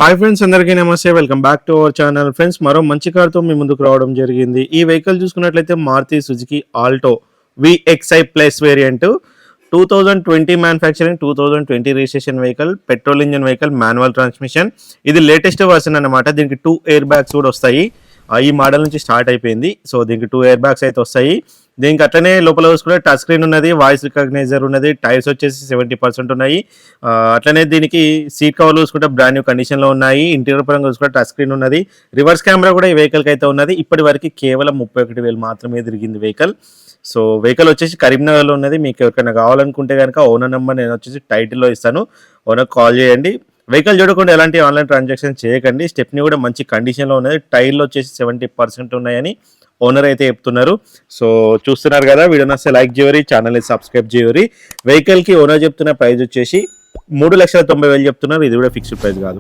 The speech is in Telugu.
హాయ్ ఫ్రెండ్స్, అందరికీ నమస్తే. Welcome back to our channel. Friends, మరో మంచి కార్తో మీ ముందుకు రావడం జరిగింది. ఈ వెహికల్ చూసుకున్నట్లయితే Maruti Suzuki Alto VXI plus variant 2020 manufacturing, 2020 registration vehicle, petrol engine vehicle, manual transmission. ఇది లేటెస్ట్ వర్షన్ అన్నమాట. దీనికి 2 ఎయిర్ బ్యాగ్స్ కూడా వస్తాయి. ఈ మోడల్ నుంచి స్టార్ట్ అయిపోయింది. సో దీనికి 2 ఎయిర్ బ్యాగ్స్ అయితే వస్తాయి. దీనికి అట్లనే లోపల చూసుకుంటే టచ్ స్క్రీన్ ఉన్నది, వాయిస్ రికగ్నైజర్ ఉన్నది, టైర్స్ వచ్చేసి 70% ఉన్నాయి. అట్లనే దీనికి సీట్ కవర్లు చూసుకుంటే బ్రాండ్ న్యూ కండిషన్లో ఉన్నాయి. ఇంటీరియర్ పరంగా చూసుకుంటే టచ్ స్క్రీన్ ఉన్నది. రివర్స్ కెమెరా కూడా ఈ వెహికల్కి అయితే ఉన్నది. ఇప్పటి వరకు కేవలం 31,000 మాత్రమే తిరిగింది వెహికల్. సో వెహికల్ వచ్చేసి కరీంనగర్లో ఉన్నది. మీకు ఎవరికైనా కావాలనుకుంటే కనుక ఓనర్ నెంబర్ నేను వచ్చేసి టైటిల్లో ఇస్తాను, ఓనర్ కాల్ చేయండి. వెహికల్ చూడకుండా ఎలాంటి ఆన్లైన్ ట్రాన్సాక్షన్ చేయకండి. స్టెప్ని కూడా మంచి కండిషన్లో ఉన్నది. టైర్లు వచ్చేసి 70% ఉన్నాయని ఓనర్ అయితే చెప్తున్నారు. సో చూస్తున్నారు కదా, వీడియో నచ్చితే లైక్ చేయరి, ఛానల్ని సబ్స్క్రైబ్ చేయరి. వెహికల్కి ఓనర్ చెప్తున్న ప్రైస్ వచ్చేసి 3,90,000 చెప్తున్నారు. ఇది కూడా ఫిక్స్డ్ ప్రైస్ కాదు.